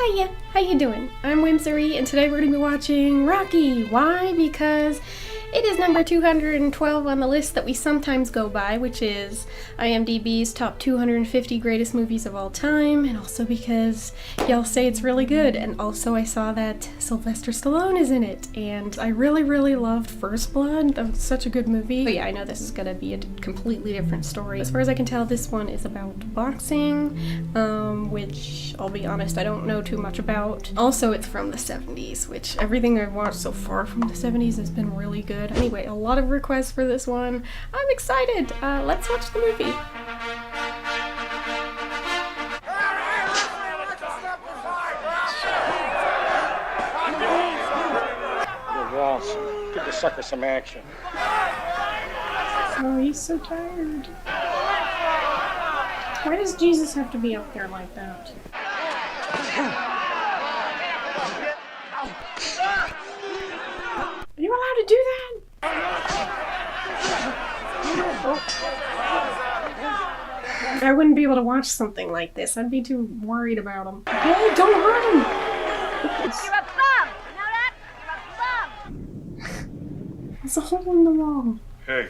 Hiya, how you doing? I'm Whimsery, and today we're going to be watching Rocky. Why? Because it is number 212 on the list that we sometimes go by, which is IMDb's top 250 greatest movies of all time, and also because y'all say it's really good, and also I saw that Sylvester Stallone is in it, and I really loved First Blood. That was such a good movie. But yeah, I know this is going to be a completely different story. As far as I can tell, this one is about boxing, which, I'll be honest, I don't know too much about. Also, it's from the 70s, which everything I've watched so far from the 70s has been really good. Anyway, a lot of requests for this one. I'm excited. Let's watch the movie. Waltz. Give the sucker some action. Oh, he's so tired. Why does Jesus have to be up there like that? Are you allowed to do that? I wouldn't be able to watch something like this. I'd be too worried about him. Hey, don't hurt him! You're a bum! You know that? You're a bum! There's a hole in the wall. Hey.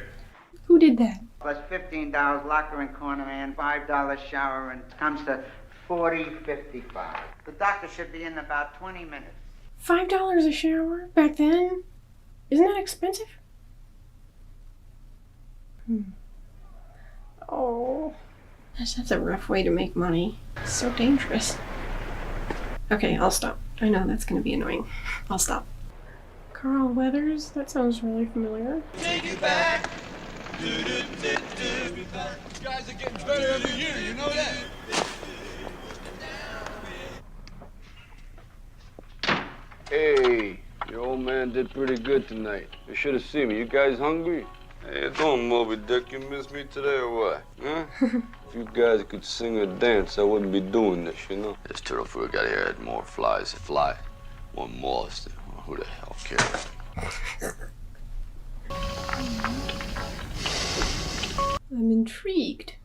Who did that? Plus $15 locker and corner man, $5 shower, and comes to $40.55. The doctor should be in about 20 minutes. $5 a shower back then? Isn't that expensive? Oh, that's a rough way to make money. It's so dangerous. Okay, I'll stop. I know that's gonna be annoying. I'll stop. Carl Weathers? That sounds really familiar. Take it back. You guys are getting better every year, you know that? Hey, your old man did pretty good tonight. You should have seen me. You guys hungry? Hey, don't Moby Dick. You miss me today or what? Huh? If you guys could sing or dance, I wouldn't be doing this, you know? This turtle fruit got here had more flies than fly. One moss than who the hell cares? I'm intrigued.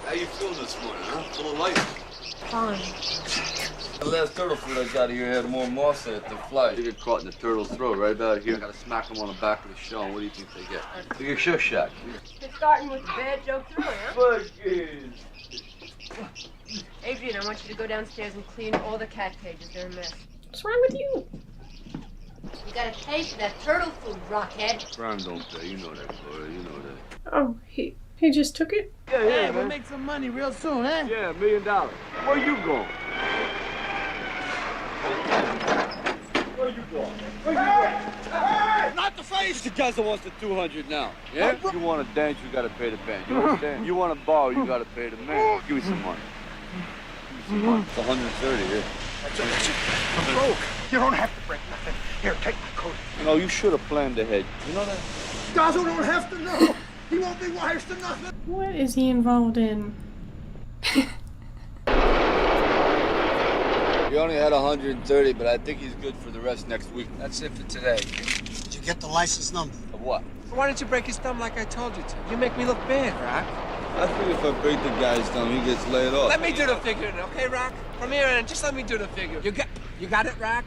How you feeling this morning, huh? Full of life? Fine. The last turtle fruit I got here had more moss in it than fly. They get caught in the turtle's throat right about here. Gotta smack them on the back of the shell, and what do you think they get? They get shell shocked. You're starting with the bad jokes early, huh? Adrian, I want you to go downstairs and clean all the cat cages. They're a mess. What's wrong with you? You gotta taste that turtle food, Rockhead. Crime don't pay. You know that, Gloria. You know that. Oh, he just took it? Hey, we'll make some money real soon, eh? Yeah, $1 million. Where you going? Not the face! The guys that wants the 200 now. Yeah? You want to dance, you got to pay the band. You understand? You want to borrow, you got to pay the man. Give me some money. Give me some money. It's 130 here. That's it. I'm broke. You don't have to break nothing. Here, take my coat. You know, you should have planned ahead. You know that? Dazzle don't have to know. He won't be wise to nothing. What is he involved in? He only had 130, but I think he's good for the rest next week. That's it for today. Did you get the license number? Of what? Why didn't you break his thumb like I told you to? You make me look bad, Rock. I think if I break the guy's thumb, he gets laid off. Let me do the figuring, okay, Rock? From here on, just let me do the figure. You got it, Rock?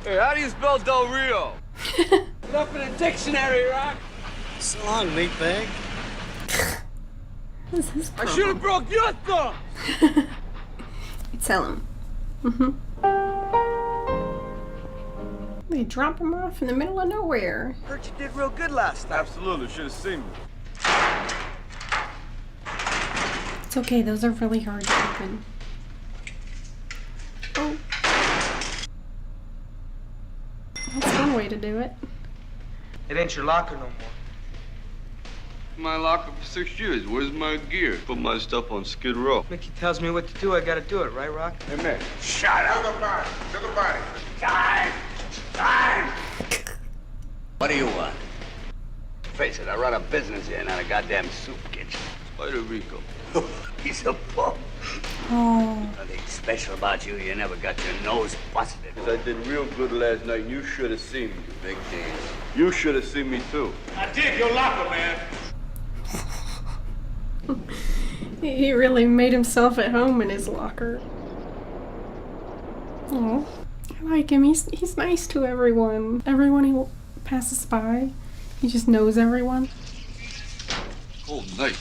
Hey, how do you spell Del Rio? Look up in the dictionary, Rock. So long, meatbag. What is his I problem? should have broke your thumb. Tell him. They drop him off in the middle of nowhere. Heard you did real good last night. Absolutely, should have seen me. It's okay, those are really hard to open. Oh. That's one way to do it. It ain't your locker no more. My locker for 6 years. Where's my gear? Put my stuff on Skid Row. Mickey tells me what to do, I gotta do it, right, Rock? Hey, man. Shut up. Look about it. Time. What do you want? Face it, I run a business here, not a goddamn soup kitchen. Spider Rico. He's a bum. Oh. Nothing special about you. You never got your nose busted. I did real good last night. You should have seen me. Big deal. You should have seen me too. I dig your locker, man. He really made himself at home in his locker. Oh, I like him. He's nice to everyone. Everyone he passes by, he just knows everyone. Cold night.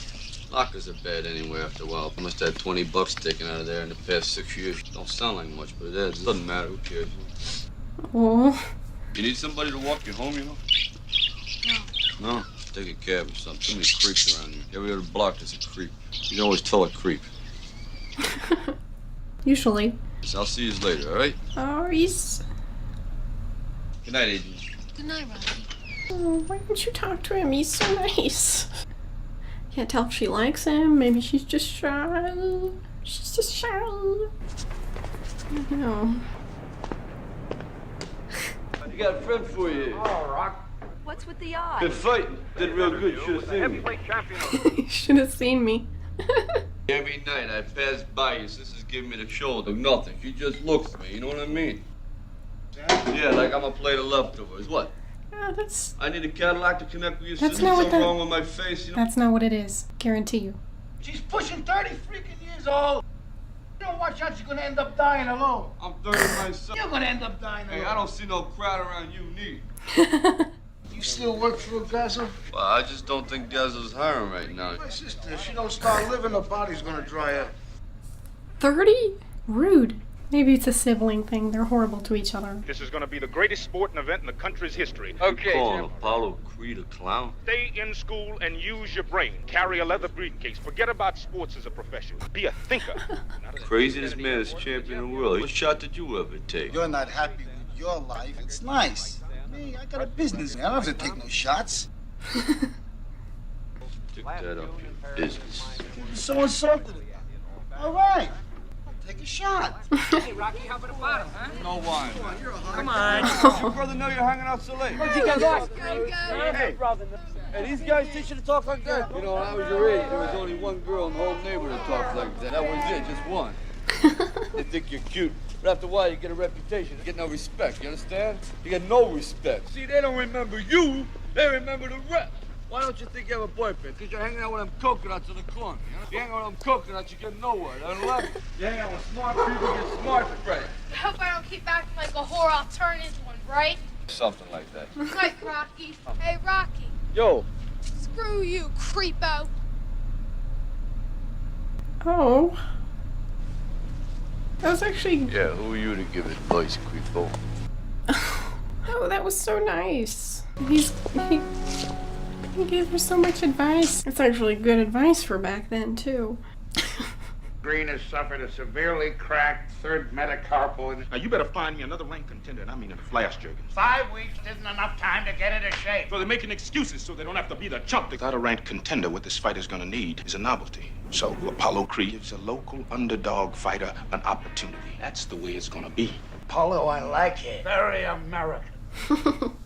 Lockers are bad anyway after a while. I must have had $20 taken out of there in the past 6 years. Don't sound like much, but it is. It doesn't matter. Who cares? Oh. You need somebody to walk you home, you know? No. Take a cab or something. Too many creeps around here. Every other block there's a creep. You can always tell a creep. Usually. So I'll see you later, all right? Oh, he's... Good night, Agent. Good night, Rocky. Oh, why don't you talk to him? He's so nice. Can't tell if she likes him. Maybe she's just shy. She's just shy. I don't know. I got a friend for you. Oh, Rock. What's with the eye? Good fighting. Did real good. You should have seen me. Heavyweight champion. You should have seen me. Every night I pass by your sister's giving me the shoulder. Nothing. She just looks at me. You know what I mean? Yeah, like I'm a plate of leftovers. What? Oh, that's... I need a Cadillac to connect with your That's sister. not what Something that- wrong with my face, you know? That's not what it is. Guarantee you. She's pushing 30 freaking years old. You don't watch out, you're gonna end up dying alone. I'm 30 myself. You're gonna end up dying alone. Hey, I don't see no crowd around you neither. You still work for a Gaza? Well, I just don't think Dazzle's hiring right now. My sister, if she don't start living, her body's gonna dry up. 30? Rude. Maybe it's a sibling thing. They're horrible to each other. This is going to be the greatest sporting event in the country's history. Okay, calling Apollo Creed a clown? Stay in school and use your brain. Carry a leather briefcase. Forget about sports as a profession. Be a thinker. Craziest man is champion of the world. What shot did you ever take? You're not happy with your life. It's nice. Me, I got a business. I don't have to take no shots. Took that up your business. You're so insulted. All right. I'll take a shot. Hey, Rocky, how about a bottle, huh? No wine. Come on. Your brother know you're hanging out so late? Where'd you get lost? Hey, these guys teach you to talk like that? You know, when I was your age, there was only one girl in the whole neighborhood that talked like that. That was it, just one. They think you're cute. But after a while, you get a reputation. You get no respect, you understand? You get no respect. See, they don't remember you. They remember the rep. Why don't you think you have a boyfriend? Because you're hanging out with them coconuts in the corner. You hang out with them coconuts, you get nowhere. They love you. You hang out with smart people, you get smart friends. I hope I don't keep acting like a whore. I'll turn into one, right? Something like that. Right, Rocky. Hey, Rocky. Yo. Screw you, creepo. Oh. That was actually... Yeah, who are you to give advice, creepo? Oh, that was so nice. He gave her so much advice. It's actually good advice for back then, too. Green has suffered a severely cracked third metacarpal. Now, you better find me another ranked contender, and I mean in a flash, Jurgens. 5 weeks isn't enough time to get into shape. So they're making excuses so they don't have to be the chump. Without a ranked contender, what this fighter's gonna need is a novelty. So Apollo Creed gives a local underdog fighter an opportunity. That's the way it's gonna be. Apollo, I like it. Very American.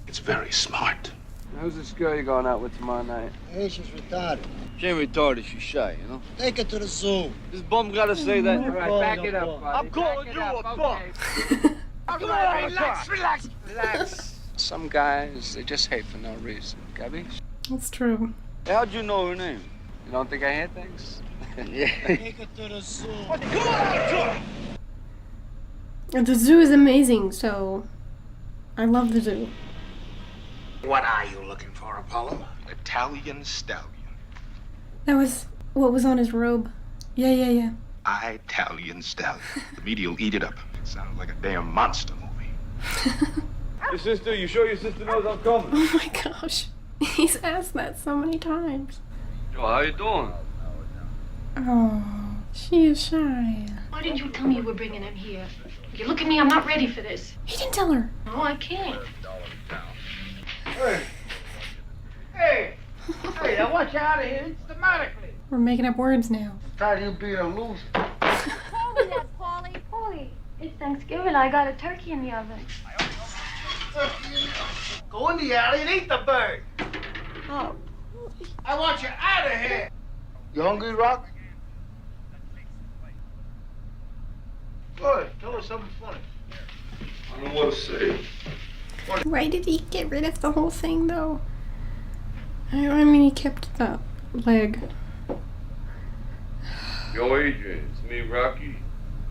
It's very smart. Who's this girl you're going out with tomorrow night? Hey, she's retarded. She ain't retarded, she's shy, you know? Take her to the zoo. This bum gotta say that. All right, back it up, I'm calling you a bum. Come on, relax. Some guys, they just hate for no reason. Gabby? That's true. How'd you know her name? You don't think I hear things? Take her to the zoo. The zoo is amazing, so... I love the zoo. What are you looking for, Apollo? Italian stallion. That was what was on his robe. Yeah. Italian stallion. The media will eat it up. It sounds like a damn monster movie. Your sister, you sure your sister knows I'm coming? Oh my gosh. He's asked that so many times. Yo, how you doing? Oh, she is shy. Why didn't you tell me you were bringing him here? You look at me, I'm not ready for this. He didn't tell her. No, I can't. Hey, I want you out of here systematically. We're making up words now. Tired of you being a loser. Call me that, Paulie. Paulie, it's Thanksgiving. I got a turkey in the oven. Go in the alley and eat the bird. Oh. I want you out of here. You hungry, Rock? Good. Tell us something funny. I don't know what to say. Why did he get rid of the whole thing, though? I mean, he kept that leg. Yo, Adrian, it's me, Rocky.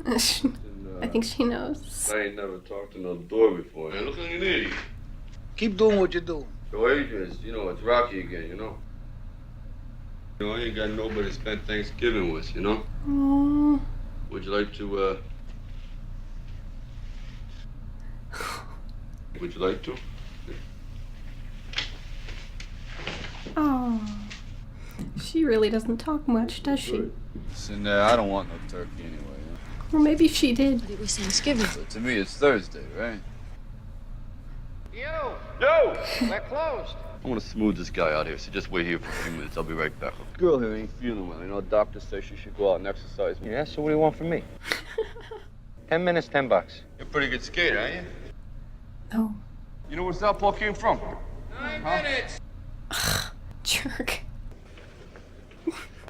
I think she knows. I ain't never talked to no door before. Man, look like an idiot. Keep doing what you're doing. Yo, Adrian, it's Rocky again, you know? I ain't got nobody to spend Thanksgiving with, you know? Aww. Would you like to, Would you like to? Oh, she really doesn't talk much, does she? Listen, I don't want no turkey anyway. Well, maybe she did. But it was Thanksgiving. So to me, it's Thursday, right? Yo! We're closed. I want to smooth this guy out here, so just wait here for a few minutes. I'll be right back. The girl here ain't feeling well. You know, doctor says she should go out and exercise. Yeah, so what do you want from me? 10 minutes, $10. You're a pretty good skater, aren't you? No. You know where Southpaw came from? 9 minutes! Jerk.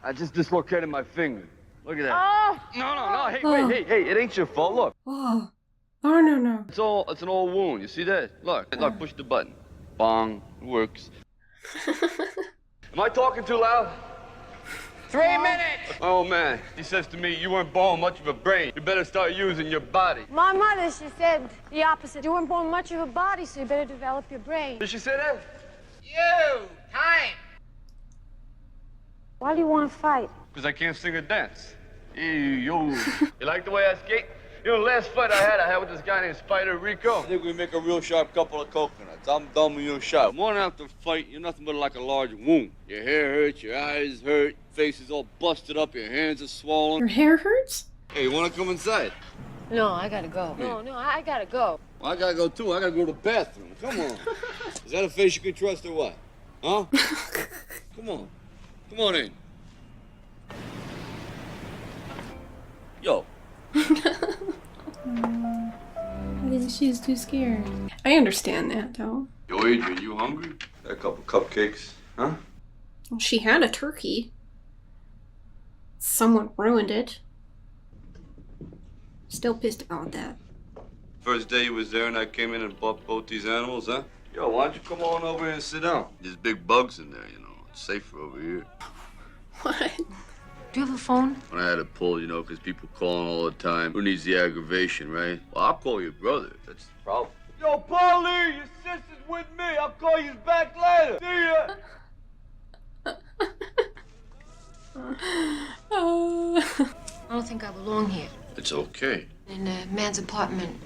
I just dislocated my finger. Look at that. Oh! No. Hey, it ain't your fault. Look. Oh. Oh, no. It's an old wound. You see that? Look, push the button. Bong. It works. Am I talking too loud? 3 minutes! Oh, man. He says to me, you weren't born much of a brain. You better start using your body. My mother, she said the opposite. You weren't born much of a body, so you better develop your brain. Did she say that? You! Time! Why do you want to fight? Because I can't sing or dance. Yo. You like the way I skate? You know, the last fight I had with this guy named Spider Rico. I think we make a real sharp couple of coconuts. I'm dumb and you're sharp. Morning after fight, you're nothing but like a large wound. Your hair hurts, your eyes hurt, face is all busted up, your hands are swollen. Your hair hurts? Hey, you want to come inside? No, I gotta go. No, I gotta go. Well, I gotta go too. I gotta go to the bathroom. Come on. Is that a face you can trust or what? Huh? Come on. Come on in. Yo. I think she's too scared. I understand that, though. Yo, Adrian, you hungry? Got a couple cupcakes, huh? Well, she had a turkey. Someone ruined it. Still pissed about that. First day you was there and I came in and bought both these animals, huh? Yo, why don't you come on over here and sit down? There's big bugs in there, you know. It's safer over here. What? Do you have a phone? When I had to pull, you know, because people calling all the time. Who needs the aggravation, right? Well, I'll call your brother. That's the problem. Yo, Paulie, your sister's with me. I'll call you back later. See ya. I don't think I belong here. It's okay. In a man's apartment,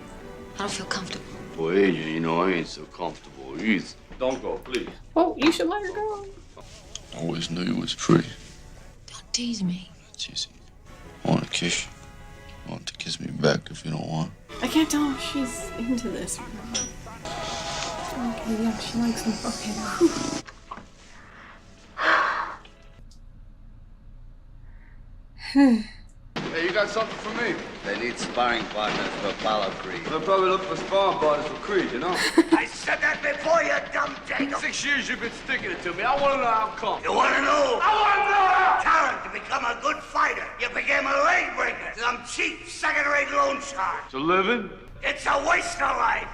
I don't feel comfortable. Boy, Adrian, you know, I ain't so comfortable either. Don't go, please. Oh, you should let her go. I always knew you was pretty. Don't tease me. It's easy. I want to kiss you. I want to kiss me back if you don't want. I can't tell if she's into this or not. Okay, yeah, she likes him. Okay. Hey, you got something for me? They need sparring partners for Apollo Creed. They'll probably look for sparring partners for Creed, you know? I said that before, you dumb Jacob. 6 years you've been sticking it to me. I want to know how come. You want to know? I want to know how. Talent to become a good fighter. You became a leg breaker. Some cheap, second-rate loan shark. It's a living? It's a waste of life.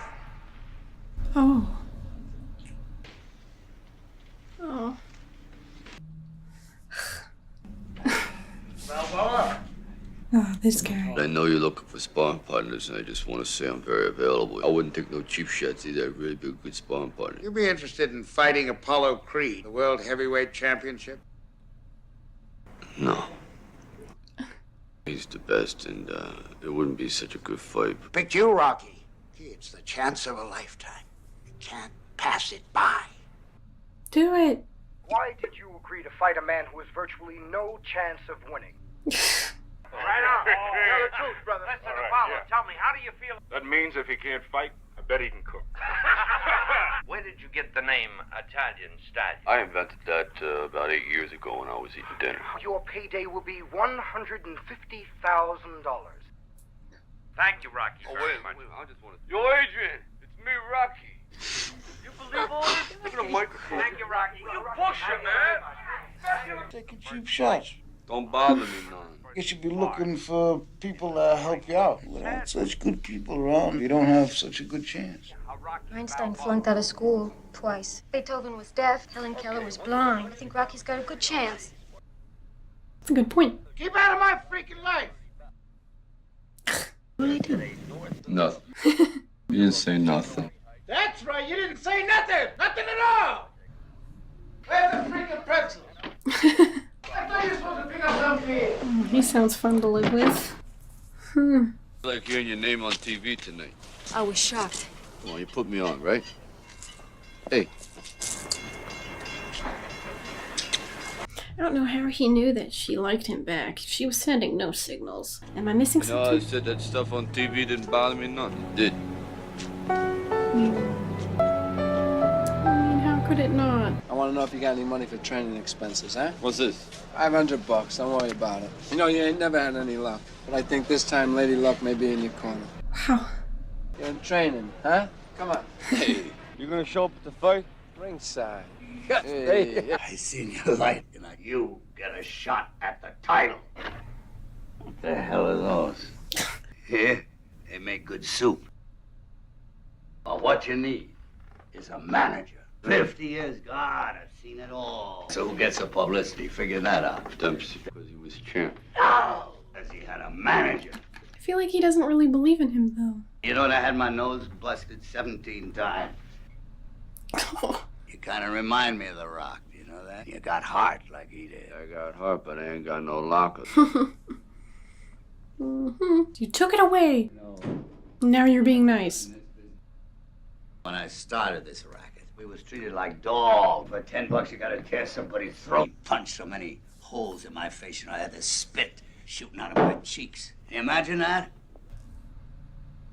Oh. Oh. Oh, this guy. I know you're looking for sparring partners, and I just want to say I'm very available. I wouldn't take no cheap shots either. I'd really be a good sparring partner. You'd be interested in fighting Apollo Creed, the World Heavyweight Championship? No. He's the best, and it wouldn't be such a good fight. Picked you, Rocky. It's the chance of a lifetime. You can't pass it by. Do it. Why did you agree to fight a man who has virtually no chance of winning? Right on. Tell the truth, brother. Listen, Apollo, Tell me, how do you feel? That means if he can't fight, I bet he can cook. Where did you get the name Italian Stallion? I invented that about 8 years ago when I was eating dinner. Your payday will be $150,000. Thank you, Rocky. Oh, wait, I just want to... Yo, Adrian, it's me, Rocky. You believe all this? Look at the microphone. Thank you, Rocky. You pushing, man. Taking cheap shots. Don't bother me none. You should be looking for people that help you out. Without such good people around, you don't have such a good chance. Einstein flunked out of school twice. Beethoven was deaf. Helen Keller was blind. I think Rocky's got a good chance. That's a good point. Keep out of my freaking life. What did I do? Nothing. You didn't say nothing. That's right, you didn't say nothing. Nothing at all. Where's the freaking pretzels? I thought you were supposed to pick up some here. Oh, he sounds fun to live with. I like hearing your name on TV tonight. I was shocked. Come on, you put me on, right? Hey. I don't know how he knew that she liked him back. She was sending no signals. Am I missing You know, I something? said that stuff on TV didn't bother me none. It did. I mean, how could it not? I want to know if you got any money for training expenses, huh? What's this? $500. Don't worry about it. You know, you ain't never had any luck. But I think this time Lady Luck may be in your corner. Wow. You're in training, huh? Come on. Hey, you gonna show up at the fight? Ringside. Hey, I seen your light, and you get a shot at the title. What the hell are those? Here, they make good soup. But what you need is a manager. 50 years, God, I've seen it all. So who gets the publicity? Figure that out. Dempsey, because he was champ. No, because he had a manager. I feel like he doesn't really believe in him, though. You know, I had my nose busted 17 times. You kind of remind me of The Rock, you know that? You got heart like he did. I got heart, but I ain't got no locker. You took it away. No. Now you're being nice. When I started this racket, we was treated like dogs. For $10, you gotta tear somebody's throat. Punch so many holes in my face, I had the spit shooting out of my cheeks. Can you imagine that?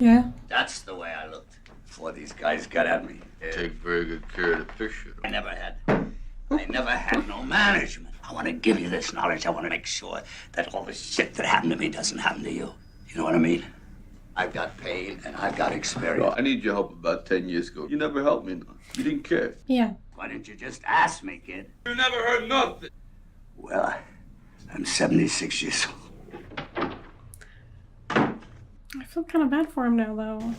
Yeah. That's the way I looked before these guys got at me. Take very good care of the picture. I never had no management. I want to give you this knowledge. I want to make sure that all the shit that happened to me doesn't happen to you. You know what I mean? I've got pain and I've got experience. Well, I need your help about 10 years ago. You never helped me none. You didn't care. Yeah. Why didn't you just ask me, kid? You never heard nothing. Well, I'm 76 years old. I feel kind of bad for him now, though.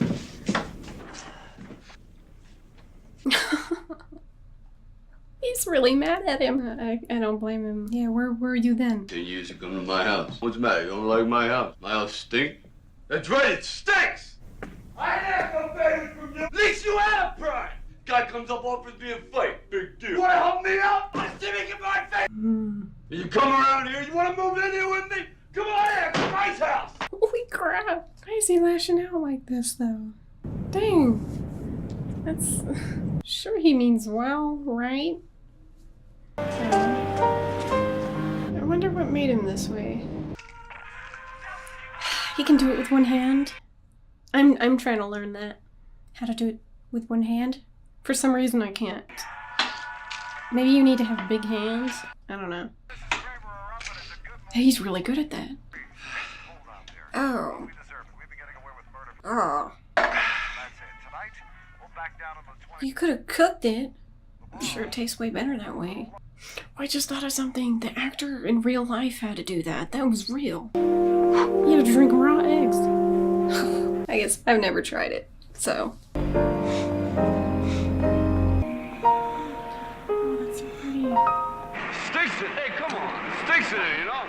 He's really mad at him. I don't blame him. Yeah, where were you then? 10 years ago, come to my house. What's the matter? You don't like my house? My house stink? That's right, it stinks! I never paid from you. At least you had a pride! Guy comes up, offers me a fight. Big deal. You wanna help me out? I'm sitting in my face. You come around here, you wanna move in here with me? Come on in, it's my house! Holy crap. Why is he lashing out like this, though? Dang. That's... Sure he means well, right? I wonder what made him this way. He can do it with one hand. I'm trying to learn that. How to do it with one hand. For some reason I can't. Maybe you need to have big hands. I don't know. He's really good at that. Oh. Oh. You could have cooked it. I'm sure it tastes way better that way. I just thought of something. The actor in real life had to do that. That was real. He had to drink raw eggs. I guess I've never tried it, so. Oh, that's so pretty. Sticks it! Hey, come on! Sticks it, you know?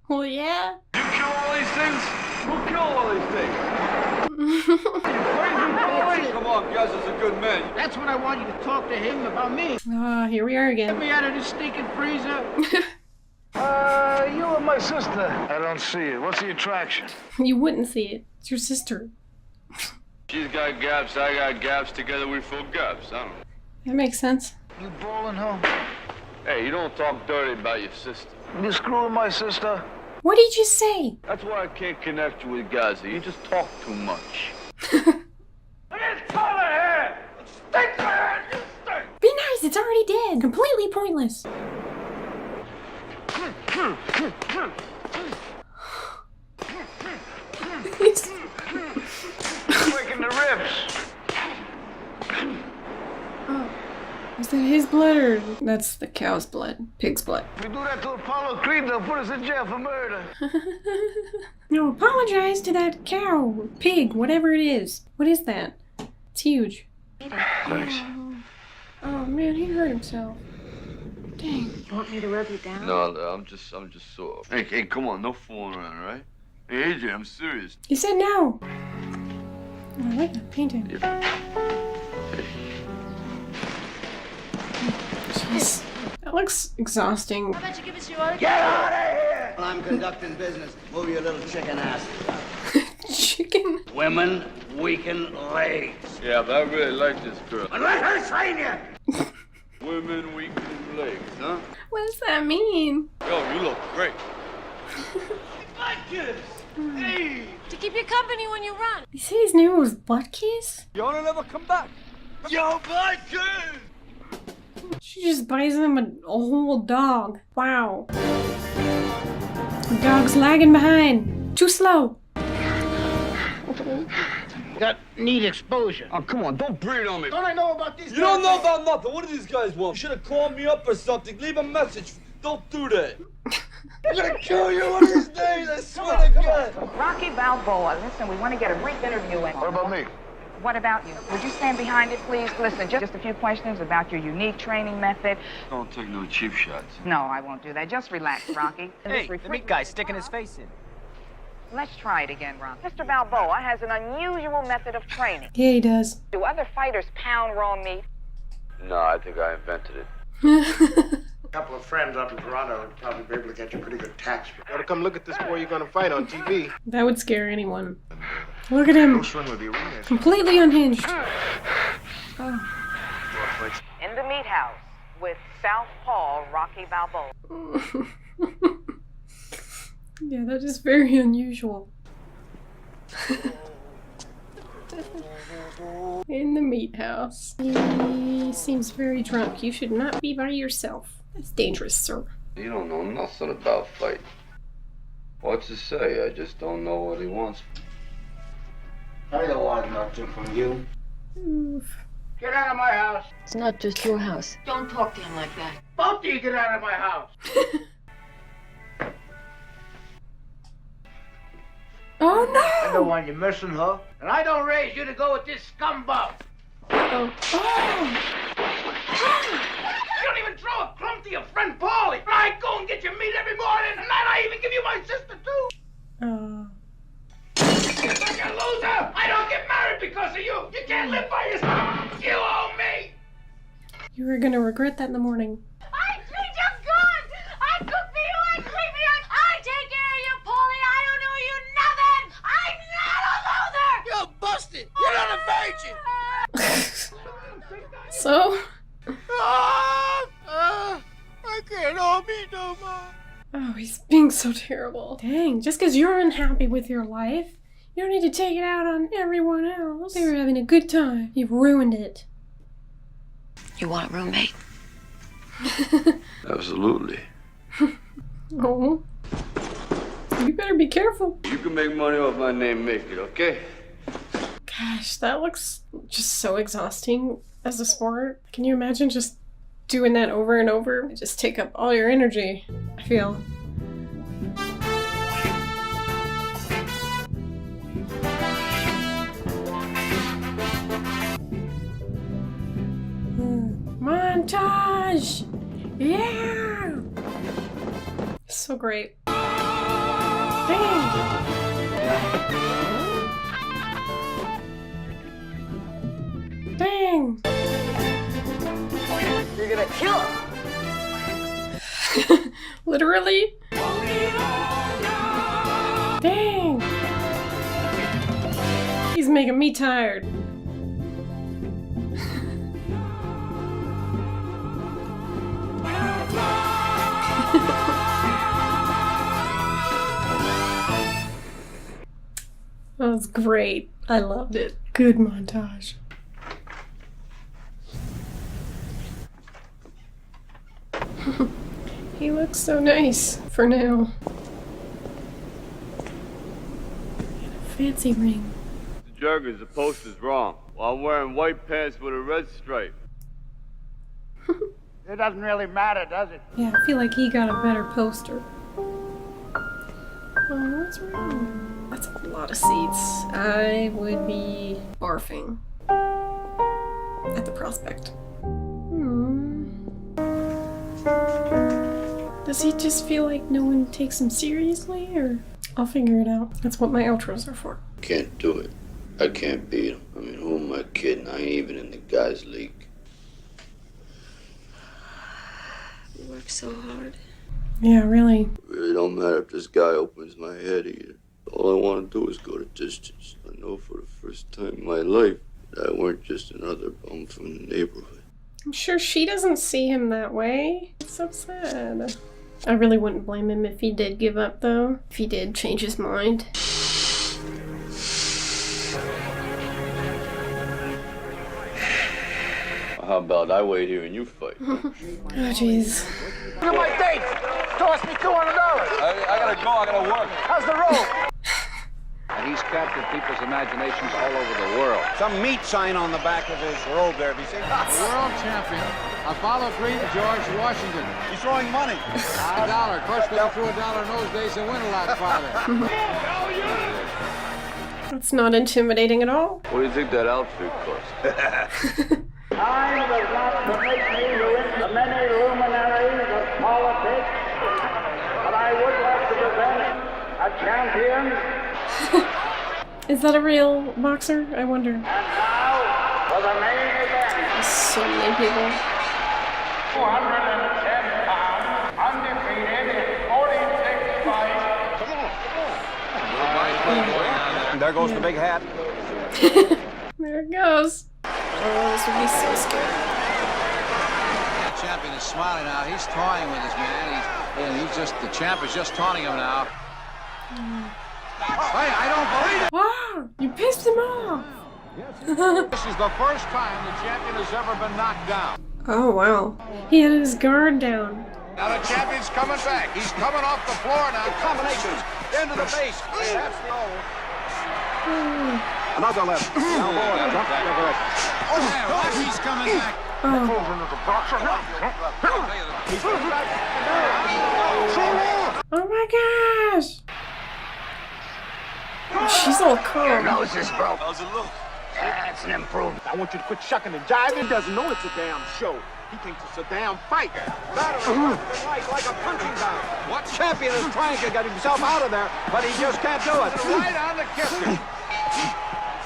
Well, yeah. You kill all these things? Who killed all these things? Come on, Gus is a good man. That's what I want you to talk to him about me. Ah, here we are again. Get me out of this stinking freezer. You and my sister. I don't see it. What's the attraction? You wouldn't see it. It's your sister. She's got gaps, I got gaps. Together we fill gaps. I don't know. That makes sense. You balling, huh? Hey, you don't talk dirty about your sister. You screwing my sister? What did you say? That's why I can't connect you with Gaza. You just talk too much. Be nice, it's already dead. Completely pointless. Breaking the ribs. Oh. Is that his blood or that's the cow's blood? Pig's blood. If we do that to Apollo Creed, they'll put us in jail for murder. No, apologize to that cow, pig, whatever it is. What is that? It's huge. Thanks. Oh man, he hurt himself. Dang. You want me to rub you down? No, I'm just sore. Hey, come on, no fooling around, all right? Hey, AJ, I'm serious. He said no. Oh, I like that painting. Jeez. That looks exhausting. How about you give us your autograph? Get out of here! I'm conducting business. Move your little chicken ass. Chicken? Women weaken legs. Yeah, but I really like this girl. And let her train you! Women weaken legs, huh? What does that mean? Yo, you look great. Butt kiss! Hey! To keep you company when you run. You say his name was Butt Kiss? You wanna never come back? Yo, butt kiss! She just buys him a whole dog. Wow. The dog's lagging behind. Too slow. Got need exposure. Oh, come on, don't breathe on me. Don't I know about these You don't know about nothing. What do these guys want? You should have called me up or something. Leave a message. Don't do that. I'm gonna kill you one of these days, I swear to God. Rocky Balboa, listen, we want to get a brief interview in. What about me? What about you? Would you stand behind it, please? Listen, just a few questions about your unique training method. Don't take no cheap shots. No, I won't do that. Just relax, Rocky. Hey, the meat guy's sticking his face in. Let's try it again, Rocky. Mr. Balboa has an unusual method of training. Yeah, he does. Do other fighters pound raw meat? No, I think I invented it. A couple of friends up in Toronto would probably be able to get you a pretty good tax. You gotta come look at this boy you're gonna fight on TV. That would scare anyone. Look at him. Swing with the arena. Completely unhinged. Oh. In the meat house with Southpaw Rocky Balboa. Yeah, that is very unusual. In the meat house. He seems very drunk. You should not be by yourself. That's dangerous, sir. You don't know nothing about fighting. What's to say? I just don't know what he wants. I don't want nothing from you. Oof. Get out of my house. It's not just your house. Don't talk to him like that. Both of you get out of my house. Oh no! I don't want you missing her. And I don't raise you to go with this scumbag. Oh. You don't even throw a crumb to your friend Paulie. I go and get your meat every morning, and then I even give you my sister too. Like a loser! I don't get married because of you. You can't live by yourself. You owe me. You were gonna regret that in the morning. I treat you good. I cook for you. I clean for you. I take care of you, Paulie. I don't owe you nothing. I'm not a loser. You're busted. You're on a virgin. So? I can't hold me no more. Oh, he's being so terrible. Dang, just because you're unhappy with your life, you don't need to take it out on everyone else. They were having a good time. You've ruined it. You want a roommate? Absolutely. Oh. You better be careful. You can make money off my name, make it, okay? Gosh, that looks just so exhausting as a sport. Can you imagine just doing that over and over? It just take up all your energy, I feel. Montage! Yeah! So great. Dang! Dang! You're gonna kill him! Literally? Dang! He's making me tired. That was great. I loved it. Good montage. He looks so nice for now. And a fancy ring. The Jergens, the poster's wrong. Well, I'm wearing white pants with a red stripe. It doesn't really matter, does it? Yeah, I feel like he got a better poster. Oh, what's wrong? That's a lot of seats. I would be barfing at the prospect. Does he just feel like no one takes him seriously, or I'll figure it out. That's what my outros are for. Can't do it. I can't beat him. I mean, who am I kidding? I ain't even in the guys' league. You work so hard. Yeah, really. It really don't matter if this guy opens my head either. All I want to do is go the distance. I know for the first time in my life that I weren't just another bum from the neighborhood. I'm sure she doesn't see him that way. It's so sad. I really wouldn't blame him if he did give up, though. If he did change his mind. How about I wait here and you fight? Oh, jeez. Look at my date! Toss me $200! I gotta go, I gotta work. How's the road? And he's captured people's imaginations all over the world. Some meat sign on the back of his robe there, have you seen? World champion, Apollo Creed, George Washington. He's throwing money. $1. Of course, they threw $1 in those days and win a lot farther. That's not intimidating at all. What do you think that outfit cost? Time does not permit me to enter many luminaries of politics, but I would like to present a champion. Is that a real boxer? I wonder. And now for the main event. So many people. 210 pounds, undefeated in 46 fights. There goes the big hat. There it goes. Oh, this would be so scary. The champion is smiling now. He's toying with his man. He's just, the champ is just taunting him now. Hey, I don't believe it! Wow, you pissed him off! This is the first time the champion has ever been knocked down. Oh, wow. He had his guard down. Now the champion's coming back. He's coming off the floor now. Combinations into the base. That's the old. Another left. Now, boy, jump cigarette. Oh, yeah, watch, he's coming back. Oh my gosh! She's all calm. Your nose is broke. How's it look? That's an improvement. I want you to quit shucking and jiving. He doesn't know it's a damn show. He thinks it's a damn fight. Battery like a punching bag. What champion is trying to get himself out of there, but he just can't do it. Right on the kisser.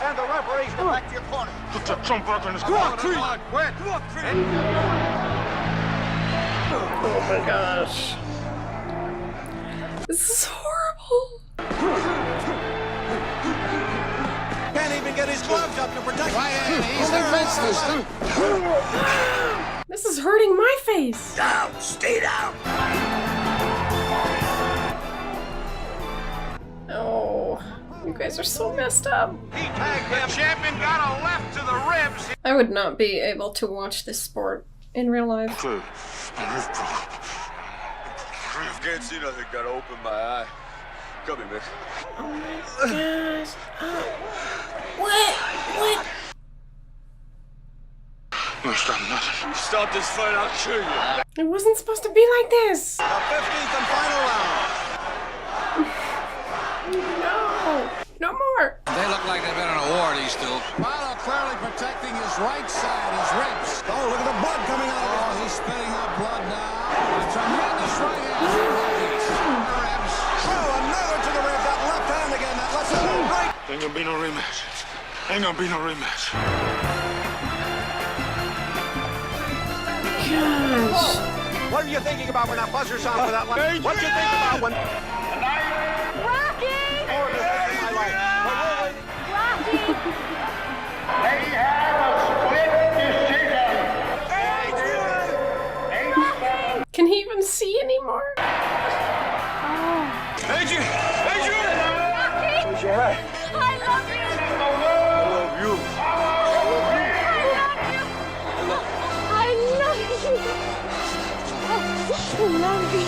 And the referee's go back to your corner. Put your trump back in his Come on, Creed. Quit. Come on, Creed. Oh my gosh. This is horrible. Can't even get his gloves up to protect him. He's defenseless. This is hurting my face. Down, stay down. Oh, you guys are so messed up. He tagged him. Champion got a left to the ribs. I would not be able to watch this sport in real life. Can't see nothing, gotta open my eye. Come here, miss. Oh my gosh. What? Stop nothing. Stop this fight, I'll kill you. It wasn't supposed to be like this. The 15th and final round. No more. They look like they've been in a war, these two. Apollo clearly protecting his right side, his ribs. Oh, look at the blood coming out. Oh, he's spitting out blood now. A tremendous right hand. Ribs. Oh, another to the rib. That left hand again. That left hand right. Ain't gonna be no rematch. Ain't gonna be no rematch. Gosh. What are you thinking about when that buzzer sounds for that one? What you think about when... Rocky! Rocky! They have a split decision. Can he even see anymore? Adrian! Rocky! Where's your head? I love you! I love you. I love you!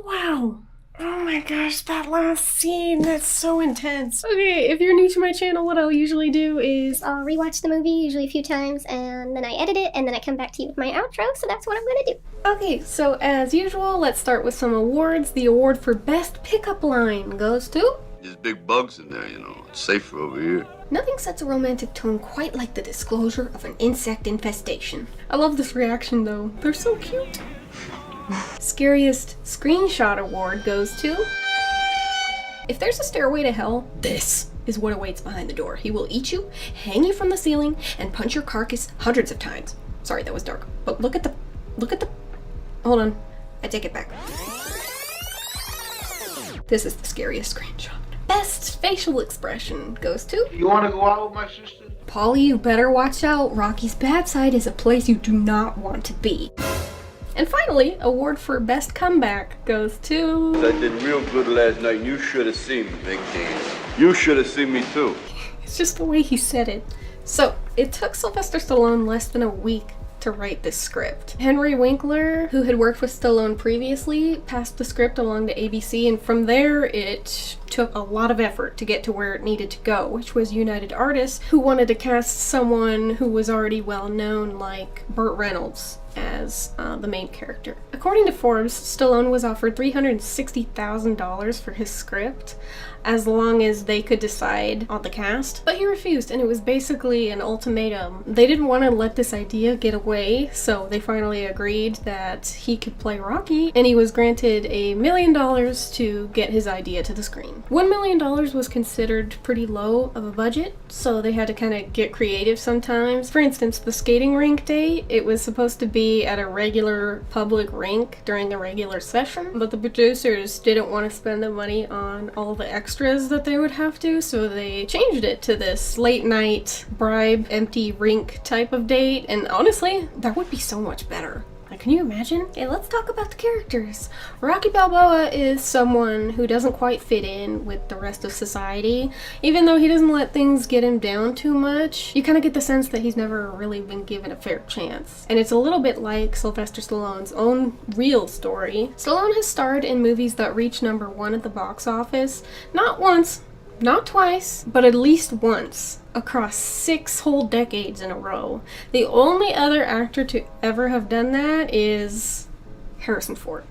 Wow. Oh my gosh, that last scene, that's so intense. Okay, if you're new to my channel, what I'll usually do is I'll rewatch the movie, usually a few times, and then I edit it, and then I come back to you with my outro, so that's what I'm gonna do. Okay, so as usual, let's start with some awards. The award for Best Pickup Line goes to... There's big bugs in there, you know. It's safer over here. Nothing sets a romantic tone quite like the disclosure of an insect infestation. I love this reaction though. They're so cute. Scariest screenshot award goes to... If there's a stairway to hell, this is what awaits behind the door. He will eat you, hang you from the ceiling, and punch your carcass hundreds of times. Sorry, that was dark. But look at the... Hold on. I take it back. This is the scariest screenshot. Best facial expression goes to... You want to go out with my sister? Polly, you better watch out. Rocky's bad side is a place you do not want to be. And finally, award for best comeback goes to... I did real good last night, and you should have seen me, Big Dan. You should have seen me too. It's just the way he said it. So, it took Sylvester Stallone less than a week to write this script. Henry Winkler, who had worked with Stallone previously, passed the script along to ABC, and from there it took a lot of effort to get to where it needed to go, which was United Artists, who wanted to cast someone who was already well known, like Burt Reynolds, as the main character. According to Forbes, Stallone was offered $360,000 for his script, as long as they could decide on the cast, but he refused, and it was basically an ultimatum. They didn't want to let this idea get away, so they finally agreed that he could play Rocky, and he was granted $1 million to get his idea to the screen. $1 million was considered pretty low of a budget, so they had to kind of get creative sometimes. For instance, the skating rink date, it was supposed to be at a regular public rink during a regular session, but the producers didn't want to spend the money on all the extras that they would have to, so they changed it to this late night bribe empty rink type of date, and honestly, that would be so much better. Like, can you imagine? Okay, let's talk about the characters. Rocky Balboa is someone who doesn't quite fit in with the rest of society. Even though he doesn't let things get him down too much, you kind of get the sense that he's never really been given a fair chance. And it's a little bit like Sylvester Stallone's own real story. Stallone has starred in movies that reach #1 at the box office, not once, not twice, but at least once, across 6 whole decades in a row. The only other actor to ever have done that is Harrison Ford.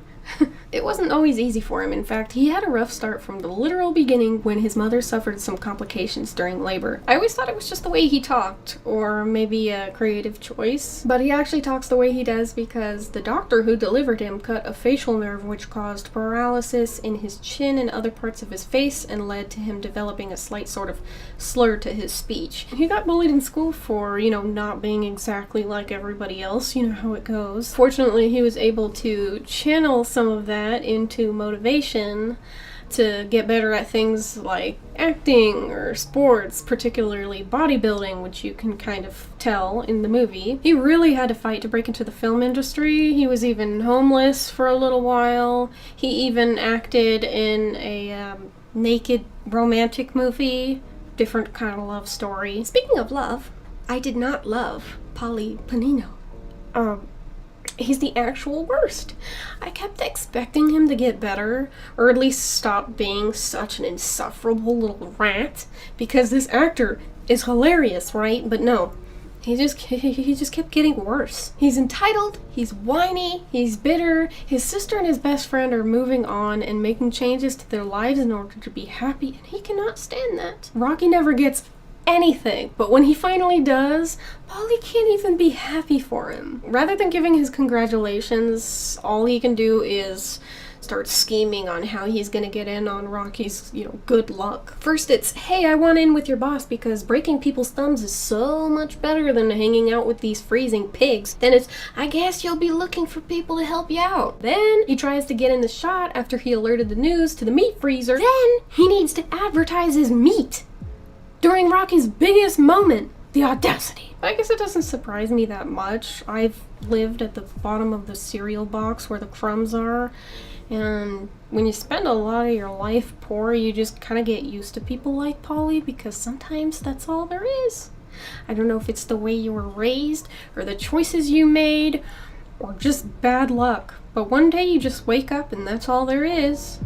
It wasn't always easy for him. In fact, he had a rough start from the literal beginning when his mother suffered some complications during labor. I always thought it was just the way he talked, or maybe a creative choice. But he actually talks the way he does because the doctor who delivered him cut a facial nerve which caused paralysis in his chin and other parts of his face and led to him developing a slight sort of slur to his speech. He got bullied in school for, not being exactly like everybody else. You know how it goes. Fortunately, he was able to channel some of that into motivation to get better at things like acting or sports, particularly bodybuilding, which you can kind of tell in the movie. He really had to fight to break into the film industry. He was even homeless for a little while. He even acted in a naked romantic movie, different kind of love story. Speaking of love, I did not love Paulie Panino. He's the actual worst. I kept expecting him to get better, or at least stop being such an insufferable little rat, because this actor is hilarious, right? But no, he just kept getting worse. He's entitled, he's whiny, he's bitter, his sister and his best friend are moving on and making changes to their lives in order to be happy, and he cannot stand that. Rocky never gets anything, but when he finally does, Paulie can't even be happy for him. Rather than giving his congratulations, all he can do is start scheming on how he's gonna get in on Rocky's, good luck. First it's, hey, I want in with your boss because breaking people's thumbs is so much better than hanging out with these freezing pigs. Then it's, I guess you'll be looking for people to help you out. Then he tries to get in the shot after he alerted the news to the meat freezer. Then he needs to advertise his meat during Rocky's biggest moment. The audacity. I guess it doesn't surprise me that much. I've lived at the bottom of the cereal box where the crumbs are, and when you spend a lot of your life poor, you just kind of get used to people like Paulie because sometimes that's all there is. I don't know if it's the way you were raised, or the choices you made, or just bad luck, but one day you just wake up and that's all there is.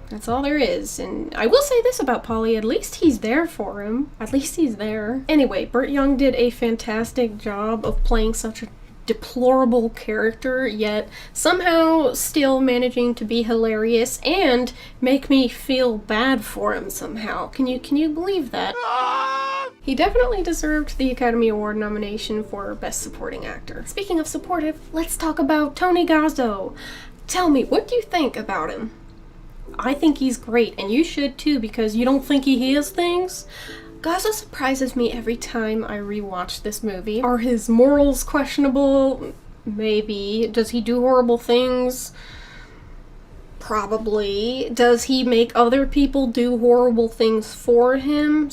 That's all there is. And I will say this about Paulie, at least he's there for him. At least he's there. Anyway, Burt Young did a fantastic job of playing such a deplorable character, yet somehow still managing to be hilarious and make me feel bad for him somehow. Can you believe that? He definitely deserved the Academy Award nomination for Best Supporting Actor. Speaking of supportive, let's talk about Tony Gazzo. Tell me, what do you think about him? I think he's great, and you should too, because you don't think he hears things? Gazzo surprises me every time I rewatch this movie. Are his morals questionable? Maybe. Does he do horrible things? Probably. Does he make other people do horrible things for him?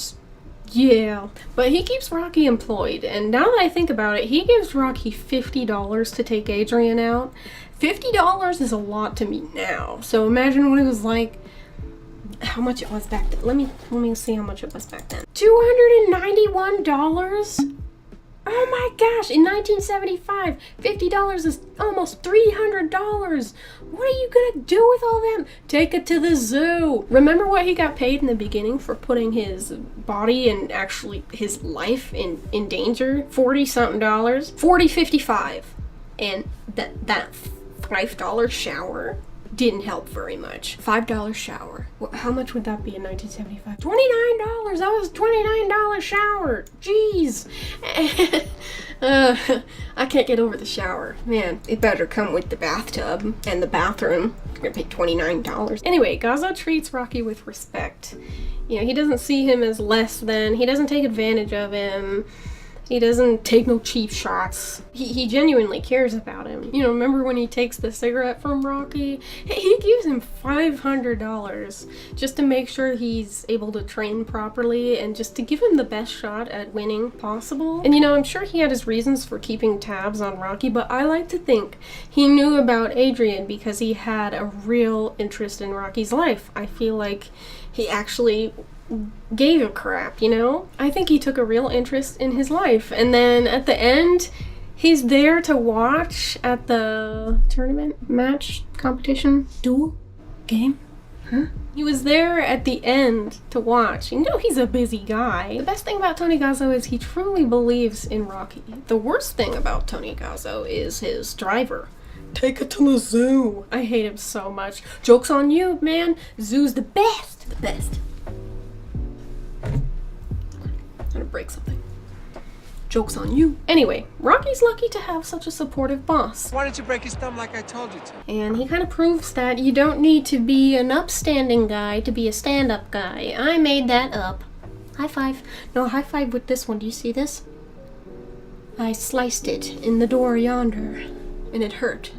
Yeah. But he keeps Rocky employed, and now that I think about it, he gives Rocky $50 to take Adrian out. $50 is a lot to me now. So imagine what it was like, how much it was back then. Let me see how much it was back then. $291? Oh my gosh, in 1975, $50 is almost $300. What are you gonna do with all them? Take it to the zoo. Remember what he got paid in the beginning for putting his body and actually his life in danger? $40-something. $40.55. And that $5 shower didn't help very much. $5 shower. How much would that be in 1975? $29! That was a $29 shower! Jeez! I can't get over the shower. Man, it better come with the bathtub and the bathroom. You're gonna pay $29. Anyway, Gazzo treats Rocky with respect. You know, he doesn't see him as less than, he doesn't take advantage of him. He doesn't take no cheap shots. He genuinely cares about him. You know, remember when he takes the cigarette from Rocky? He gives him $500 just to make sure he's able to train properly and just to give him the best shot at winning possible. And you know, I'm sure he had his reasons for keeping tabs on Rocky, but I like to think he knew about Adrian because he had a real interest in Rocky's life. I feel like he actually gave a crap, you know? I think he took a real interest in his life. And then at the end, he's there to watch at the tournament, match, competition, duel, game. Huh? He was there at the end to watch. You know he's a busy guy. The best thing about Tony Gazzo is he truly believes in Rocky. The worst thing about Tony Gazzo is his driver. Take it to the zoo. I hate him so much. Joke's on you, man. Zoo's the best. The best. I'm gonna break something. Joke's on you. Anyway, Rocky's lucky to have such a supportive boss. Why didn't you break his thumb like I told you to? And he kind of proves that you don't need to be an upstanding guy to be a stand-up guy. I made that up. High five. No, high five with this one. Do you see this? I sliced it in the door yonder, and it hurt.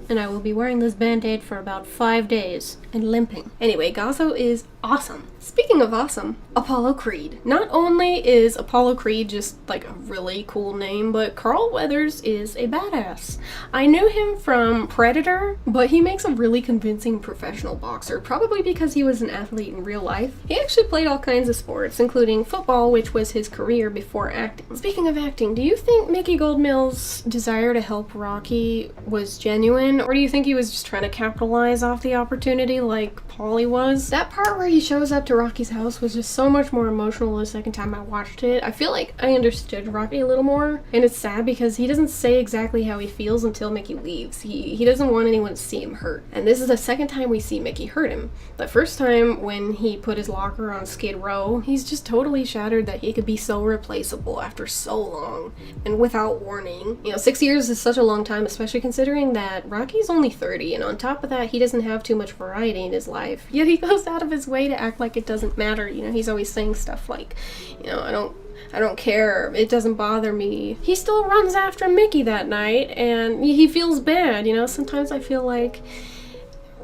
And I will be wearing this band-aid for about 5 days and limping. Anyway, Gazzo is awesome. Speaking of awesome, Apollo Creed. Not only is Apollo Creed just like a really cool name, but Carl Weathers is a badass. I knew him from Predator, but he makes a really convincing professional boxer, probably because he was an athlete in real life. He actually played all kinds of sports, including football, which was his career before acting. Speaking of acting, do you think Mickey Goldmill's desire to help Rocky was genuine, or do you think he was just trying to capitalize off the opportunity like Paulie was? That part where he shows up to Rocky's house was just so much more emotional the second time I watched it. I feel like I understood Rocky a little more, and it's sad because he doesn't say exactly how he feels until Mickey leaves. He doesn't want anyone to see him hurt. And this is the second time we see Mickey hurt him. The first time when he put his locker on Skid Row, he's just totally shattered that he could be so replaceable after so long and without warning. You know, 6 years is such a long time, especially considering that Rocky's only 30, and on top of that, he doesn't have too much variety in his life. Yet he goes out of his way to act like it doesn't matter. You know, he's always saying stuff like, you know, I don't care, it doesn't bother me. He still runs after Mickey that night, and he feels bad, you know? Sometimes I feel like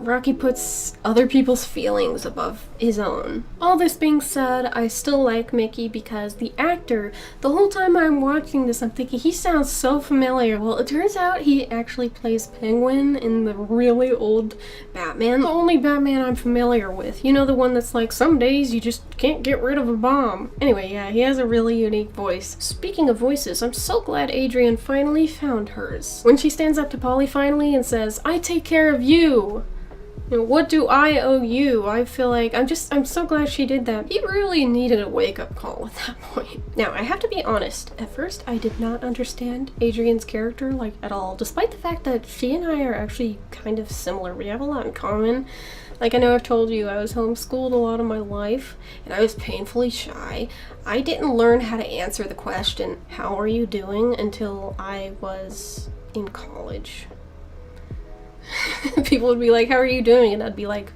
Rocky puts other people's feelings above his own. All this being said, I still like Mickey because the actor, the whole time I'm watching this, I'm thinking he sounds so familiar. Well, it turns out he actually plays Penguin in the really old Batman. The only Batman I'm familiar with. You know, the one that's like, some days you just can't get rid of a bomb. Anyway, yeah, he has a really unique voice. Speaking of voices, I'm so glad Adrian finally found hers. When she stands up to Paulie finally and says, "I take care of you," You know, what do I owe you? I feel like I'm so glad she did that. He really needed a wake-up call at that point. Now, I have to be honest. At first, I did not understand Adrian's character, like, at all, despite the fact that she and I are actually kind of similar. We have a lot in common. Like, I know I've told you, I was homeschooled a lot of my life, and I was painfully shy. I didn't learn how to answer the question, how are you doing, until I was in college. People would be like, how are you doing? And I'd be like,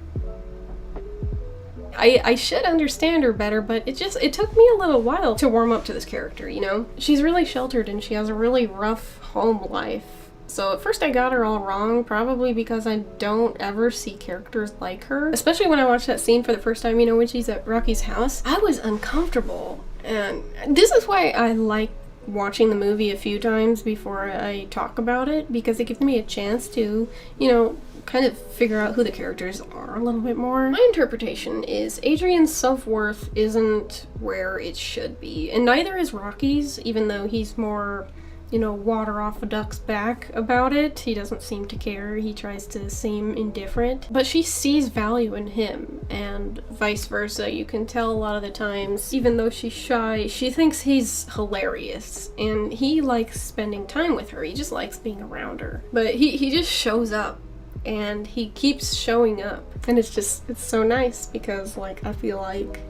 I should understand her better, but it took me a little while to warm up to this character, you know? She's really sheltered and she has a really rough home life. So at first I got her all wrong, probably because I don't ever see characters like her. Especially when I watched that scene for the first time, you know, when she's at Rocky's house. I was uncomfortable. And this is why I like watching the movie a few times before I talk about it, because it gives me a chance to, you know, kind of figure out who the characters are a little bit more. My interpretation is Adrian's self-worth isn't where it should be, and neither is Rocky's, even though he's more, you know, water off a duck's back about it. He doesn't seem to care. He tries to seem indifferent. But she sees value in him, and vice versa. You can tell a lot of the times, even though she's shy, she thinks he's hilarious, and he likes spending time with her. He just likes being around her. But he just shows up, and he keeps showing up. And it's so nice, because, like, I feel like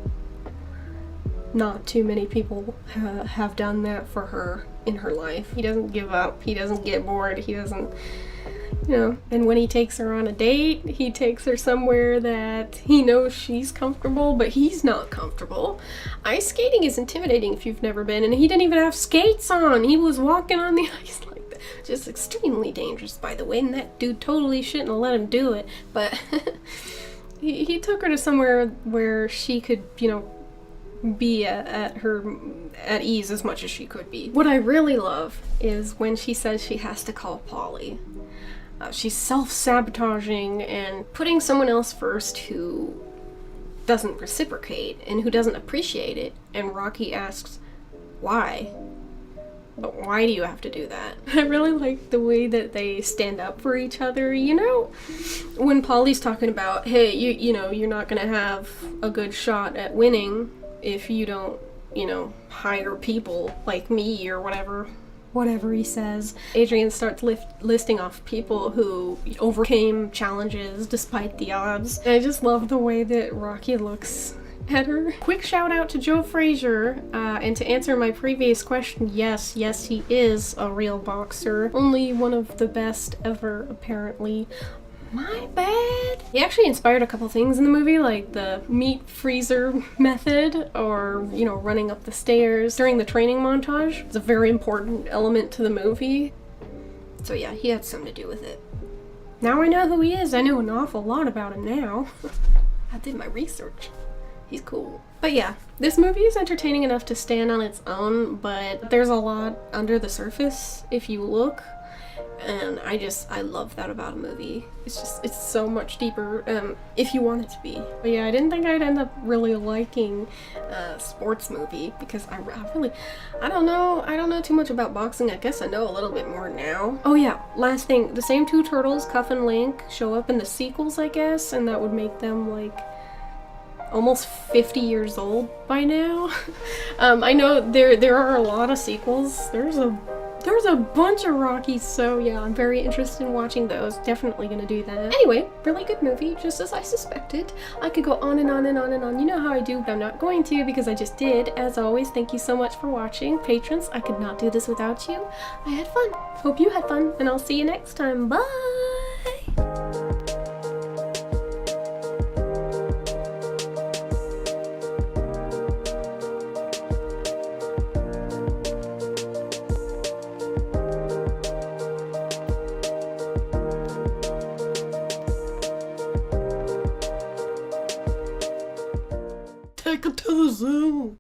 not too many people have done that for her in her life. He doesn't give up, he doesn't get bored, he doesn't, you know, and when he takes her on a date, he takes her somewhere that he knows she's comfortable, but he's not comfortable. Ice skating is intimidating if you've never been, and he didn't even have skates on. He was walking on the ice like that. Just extremely dangerous, by the way, and that dude totally shouldn't have let him do it, but he took her to somewhere where she could, you know, be at ease as much as she could be. What I really love is when she says she has to call Polly. She's self-sabotaging and putting someone else first who doesn't reciprocate and who doesn't appreciate it. And Rocky asks, why? But why do you have to do that? I really like the way that they stand up for each other, you know? When Polly's talking about, hey, you know, you're not gonna have a good shot at winning if you don't, you know, hire people like me or whatever he says. Adrian starts listing off people who overcame challenges despite the odds. And I just love the way that Rocky looks at her. Quick shout out to Joe Frazier, and to answer my previous question, yes, he is a real boxer. Only one of the best ever, apparently. My bad. He actually inspired a couple things in the movie, like the meat freezer method, or, you know, running up the stairs during the training montage. It's a very important element to the movie. So yeah, he had something to do with it. Now I know who he is. I know an awful lot about him now. I did my research. He's cool. But yeah, this movie is entertaining enough to stand on its own, but there's a lot under the surface if you look. And I love that about a movie. It's so much deeper, if you want it to be. But yeah, I didn't think I'd end up really liking a sports movie, because I don't know too much about boxing. I guess I know a little bit more now. Oh yeah, last thing, the same two turtles, Cuff and Link, show up in the sequels, I guess, and that would make them like almost 50 years old by now. I know there are a lot of sequels. There's a bunch of Rockies, so yeah, I'm very interested in watching those. Definitely gonna do that. Anyway, really good movie, just as I suspected. I could go on and on and on and on. You know how I do, but I'm not going to, because I just did. As always, thank you so much for watching. Patrons, I could not do this without you. I had fun. Hope you had fun, and I'll see you next time. Bye! Take it to the zoo.